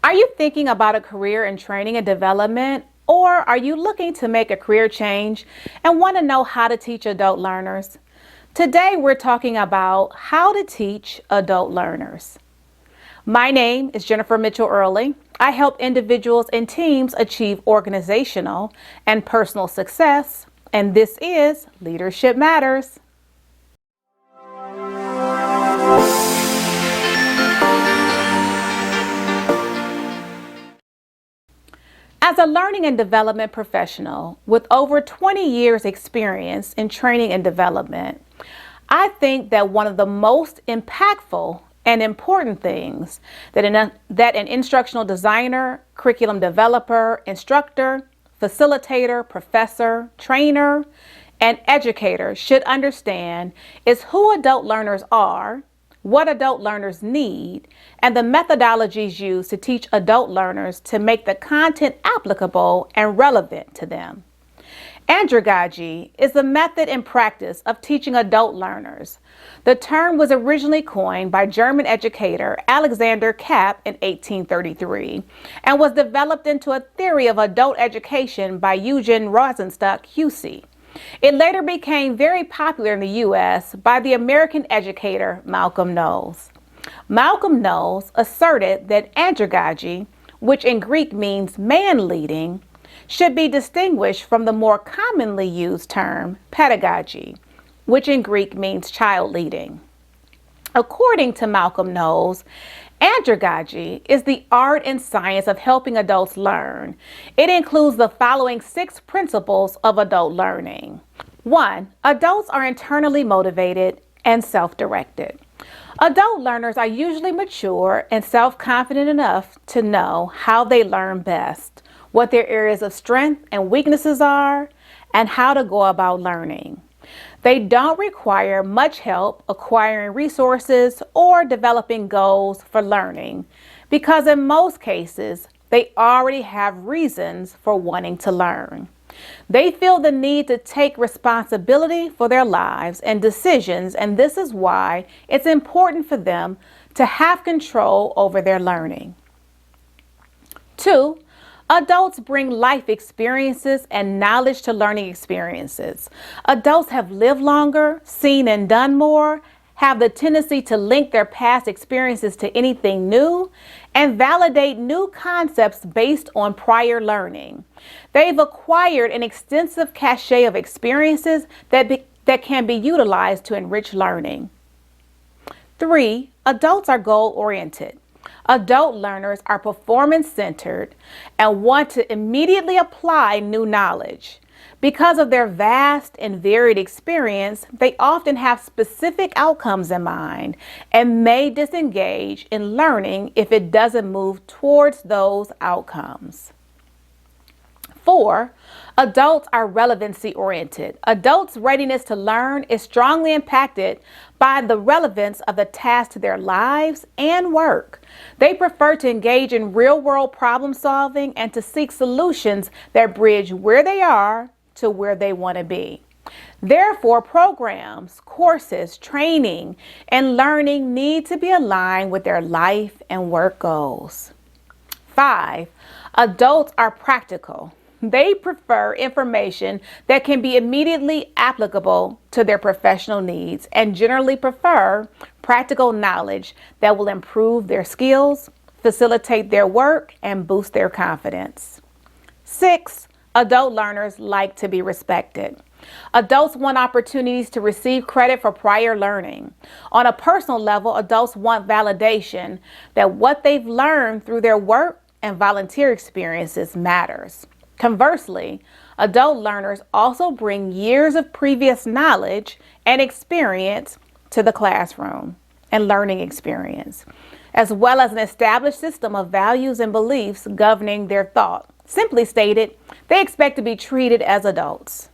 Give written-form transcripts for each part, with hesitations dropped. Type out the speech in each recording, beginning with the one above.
Are you thinking about a career in training and development, or are you looking to make a career change and want to know how to teach adult learners? Today, we're talking about how to teach adult learners. My name is Jennifer Mitchell Early. I help individuals and teams achieve organizational and personal success, and this is Leadership Matters. As a learning and development professional with over 20 years experience in training and development, I think that one of the most impactful and important things that an instructional designer, curriculum developer, instructor, facilitator, professor, trainer, and educator should understand is who adult learners are, what adult learners need, and the methodologies used to teach adult learners to make the content applicable and relevant to them. Andragogy is the method and practice of teaching adult learners. The term was originally coined by German educator Alexander Kapp in 1833 and was developed into a theory of adult education by Eugen Rosenstock Hussey. It later became very popular in the U.S. by the American educator Malcolm Knowles. Malcolm Knowles asserted that andragogy, which in Greek means man leading, should be distinguished from the more commonly used term pedagogy, which in Greek means child leading. According to Malcolm Knowles, andragogy is the art and science of helping adults learn. It includes the following 6 principles of adult learning. 1. Adults are internally motivated and self-directed. Adult learners are usually mature and self-confident enough to know how they learn best, what their areas of strength and weaknesses are, and how to go about learning. They don't require much help acquiring resources or developing goals for learning because in most cases, they already have reasons for wanting to learn. They feel the need to take responsibility for their lives and decisions, and this is why it's important for them to have control over their learning. 2. Adults bring life experiences and knowledge to learning experiences. Adults have lived longer, seen and done more, have the tendency to link their past experiences to anything new, and validate new concepts based on prior learning. They've acquired an extensive cache of experiences that can be utilized to enrich learning. 3. Adults are goal-oriented. Adult learners are performance-centered and want to immediately apply new knowledge. Because of their vast and varied experience, they often have specific outcomes in mind and may disengage in learning if it doesn't move towards those outcomes. 4. Adults are relevancy-oriented. Adults' readiness to learn is strongly impacted by the relevance of the task to their lives and work. They prefer to engage in real-world problem solving and to seek solutions that bridge where they are to where they want to be. Therefore, programs, courses, training, and learning need to be aligned with their life and work goals. 5. Adults are practical. They prefer information that can be immediately applicable to their professional needs and generally prefer practical knowledge that will improve their skills, facilitate their work, and boost their confidence. 6. Adult learners like to be respected. Adults want opportunities to receive credit for prior learning. On a personal level, adults want validation that what they've learned through their work and volunteer experiences matters. Conversely, adult learners also bring years of previous knowledge and experience to the classroom and learning experience, as well as an established system of values and beliefs governing their thought. Simply stated, they expect to be treated as adults.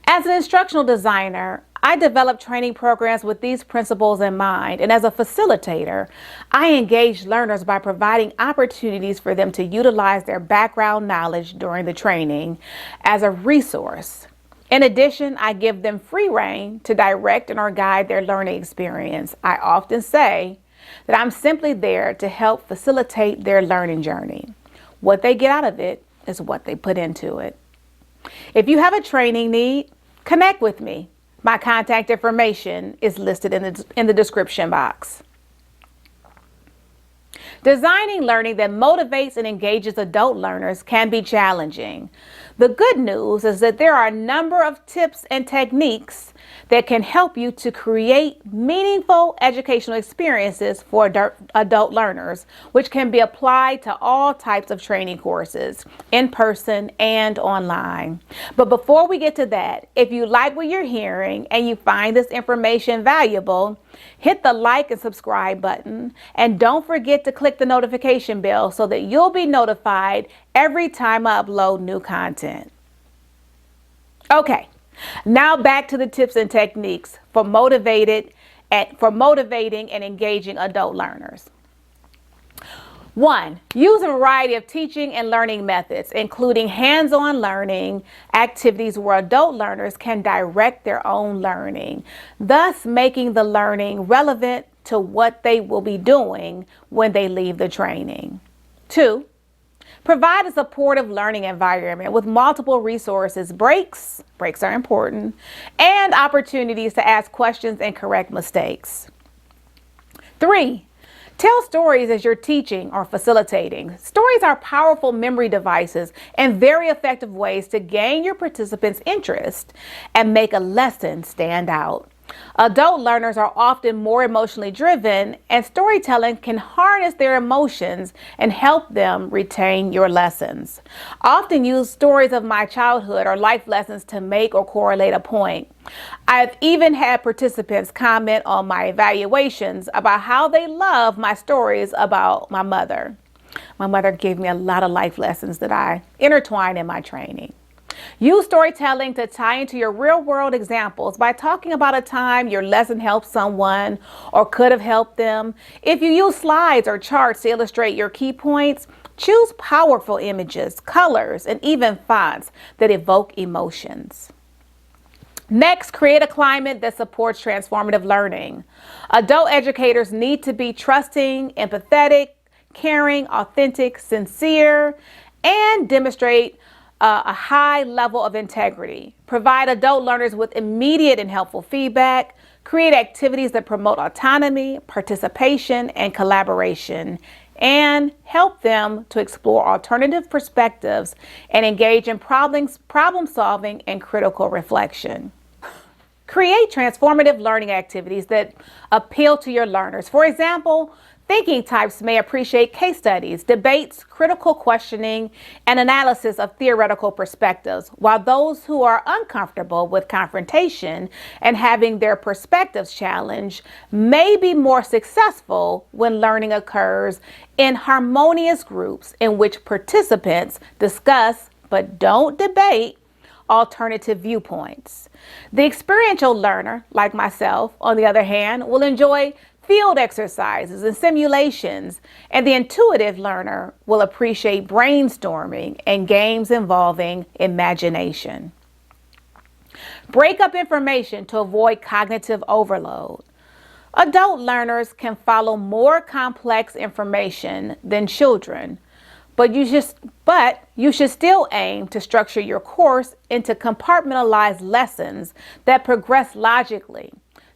As an instructional designer, I develop training programs with these principles in mind, and as a facilitator, I engage learners by providing opportunities for them to utilize their background knowledge during the training as a resource. In addition, I give them free rein to direct and or guide their learning experience. I often say that I'm simply there to help facilitate their learning journey. What they get out of it is what they put into it. If you have a training need, connect with me. My contact information is listed in the description box. Designing learning that motivates and engages adult learners can be challenging. The good news is that there are a number of tips and techniques that can help you to create meaningful educational experiences for adult learners, which can be applied to all types of training courses, in person and online. But before we get to that, if you like what you're hearing and you find this information valuable, hit the like and subscribe button, and don't forget to click the notification bell so that you'll be notified every time I upload new content. Okay, now back to the tips and techniques for motivating and engaging adult learners. 1. Use a variety of teaching and learning methods, including hands-on learning activities where adult learners can direct their own learning, thus making the learning relevant to what they will be doing when they leave the training. 2. Provide a supportive learning environment with multiple resources, breaks are important, and opportunities to ask questions and correct mistakes. 3. Tell stories as you're teaching or facilitating. Stories are powerful memory devices and very effective ways to gain your participants' interest and make a lesson stand out. Adult learners are often more emotionally driven, and storytelling can harness their emotions and help them retain your lessons. Often use stories of my childhood or life lessons to make or correlate a point. I've even had participants comment on my evaluations about how they love my stories about my mother. My mother gave me a lot of life lessons that I intertwine in my training. Use storytelling to tie into your real-world examples by talking about a time your lesson helped someone or could have helped them. If you use slides or charts to illustrate your key points, choose powerful images, colors, and even fonts that evoke emotions. Next, create a climate that supports transformative learning. Adult educators need to be trusting, empathetic, caring, authentic, sincere, and demonstrate a high level of integrity. Provide adult learners with immediate and helpful feedback. Create activities that promote autonomy, participation, and collaboration, and help them to explore alternative perspectives and engage in problem solving and critical reflection. Create transformative learning activities that appeal to your learners. For example, thinking types may appreciate case studies, debates, critical questioning, and analysis of theoretical perspectives, while those who are uncomfortable with confrontation and having their perspectives challenged may be more successful when learning occurs in harmonious groups in which participants discuss but don't debate alternative viewpoints. The experiential learner, like myself, on the other hand, will enjoy field exercises and simulations, and the intuitive learner will appreciate brainstorming and games involving imagination. Break up information to avoid cognitive overload. Adult learners can follow more complex information than children, but you should still aim to structure your course into compartmentalized lessons that progress logically.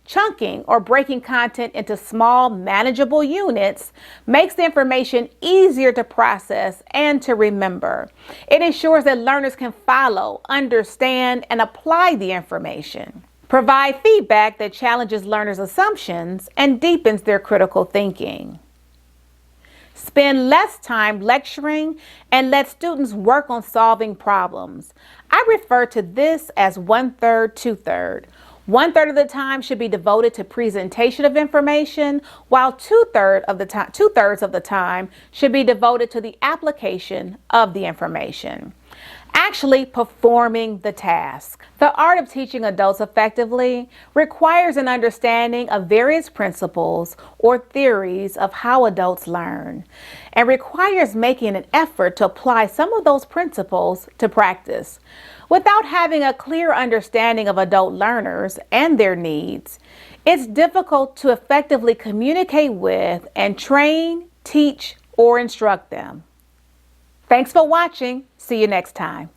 Chunking or breaking content into small, manageable units makes the information easier to process and to remember. It ensures that learners can follow, understand, and apply the information. Provide feedback that challenges learners' assumptions and deepens their critical thinking. Spend less time lecturing and let students work on solving problems. I refer to this as 1/3, 2/3. 1/3 of the time should be devoted to presentation of information, while 2/3 of the time should be devoted to the application of the information. actually performing the task. The art of teaching adults effectively requires an understanding of various principles or theories of how adults learn, and requires making an effort to apply some of those principles to practice. Without having a clear understanding of adult learners and their needs, it's difficult to effectively communicate with and train, teach, or instruct them. Thanks for watching. See you next time.